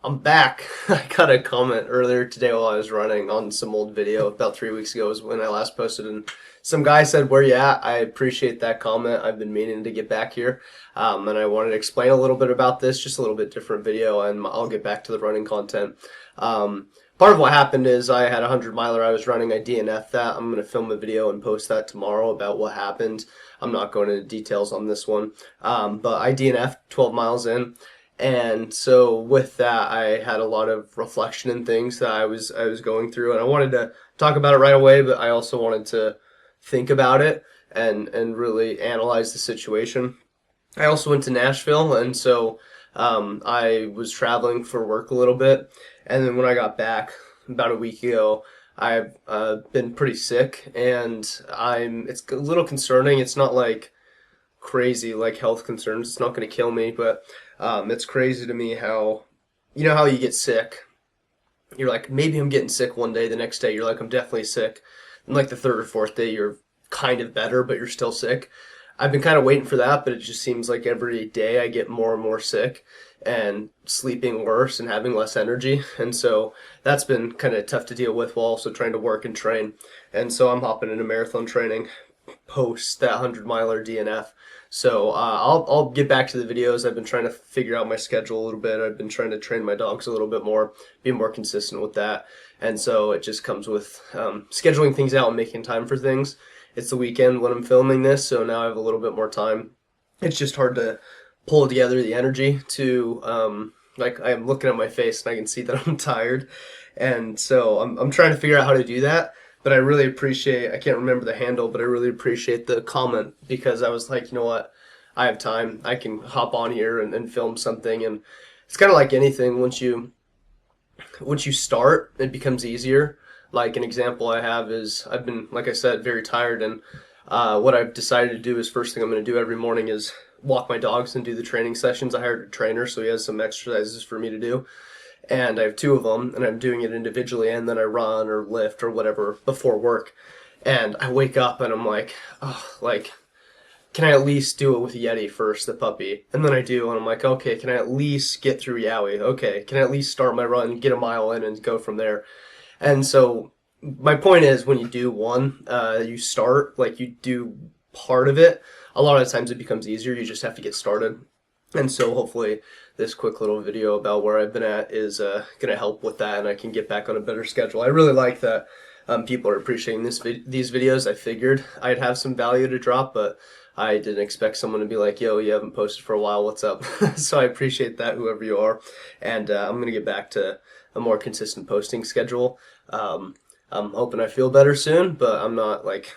I'm back. I got a comment earlier today while I was running on some old video about 3 weeks ago is when I last posted, and some guy said, "Where you at?" I appreciate that comment. I've been meaning to get back here, and I wanted to explain a little bit about this, just a little bit different video, and I'll get back to the running content. Part of what happened is I had a 100 miler I was running. I DNF'd that. I'm going to film a video and post that tomorrow about what happened. I'm not going into details on this one, but I DNF'd 12 miles in. And so with that, I had a lot of reflection and things that I was going through, and I wanted to talk about it right away, but I also wanted to think about it and really analyze the situation. I also went to Nashville, and so I was traveling for work a little bit, and then when I got back about a week ago, I've been pretty sick, and it's a little concerning. It's not like crazy like health concerns. It's not going to kill me, but it's crazy to me how, you know how you get sick. You're like, maybe I'm getting sick one day. The next day, you're like, I'm definitely sick. And like the third or fourth day, you're kind of better, but you're still sick. I've been kind of waiting for that, but it just seems like every day I get more and more sick and sleeping worse and having less energy. And so that's been kind of tough to deal with while also trying to work and train. And so I'm hopping into marathon training post that 100 miler DNF. So I'll get back to the videos. I've been trying to figure out my schedule a little bit. I've been trying to train my dogs a little bit more, be more consistent with that. And so it just comes with scheduling things out and making time for things. It's the weekend when I'm filming this, so now I have a little bit more time. It's just hard to pull together the energy to like I'm looking at my face and I can see that I'm tired, and so I'm trying to figure out how to do that. But I really appreciate, I can't remember the handle, but I really appreciate the comment because I was like, you know what, I have time. I can hop on here and film something. And it's kind of like anything. Once you start, it becomes easier. Like an example I have is I've been, like I said, very tired. And what I've decided to do is first thing I'm going to do every morning is walk my dogs and do the training sessions. I hired a trainer, so he has some exercises for me to do, and I have two of them, and I'm doing it individually, and then I run or lift or whatever before work. And I wake up and I'm like, oh, like, can I at least do it with Yeti first, the puppy? And then I do, and I'm like, okay, can I at least get through Yowie? Okay, can I at least start my run, get a mile in, and go from there? And so my point is, when you do one, you start, like you do part of it, a lot of the times it becomes easier. You just have to get started. And so hopefully this quick little video about where I've been at is going to help with that, and I can get back on a better schedule. I really like that people are appreciating these videos. I figured I'd have some value to drop, but I didn't expect someone to be like, yo, you haven't posted for a while, what's up? So I appreciate that, whoever you are. And I'm going to get back to a more consistent posting schedule. I'm hoping I feel better soon, but I'm not like,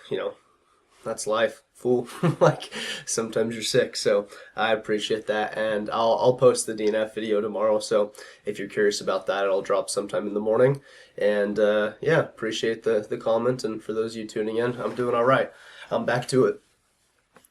that's life, fool. Like sometimes you're sick, so I appreciate that, and I'll post the DNF video tomorrow. So if you're curious about that, it'll drop sometime in the morning. And yeah, appreciate the comment, and for those of you tuning in, I'm doing all right. I'm back to it.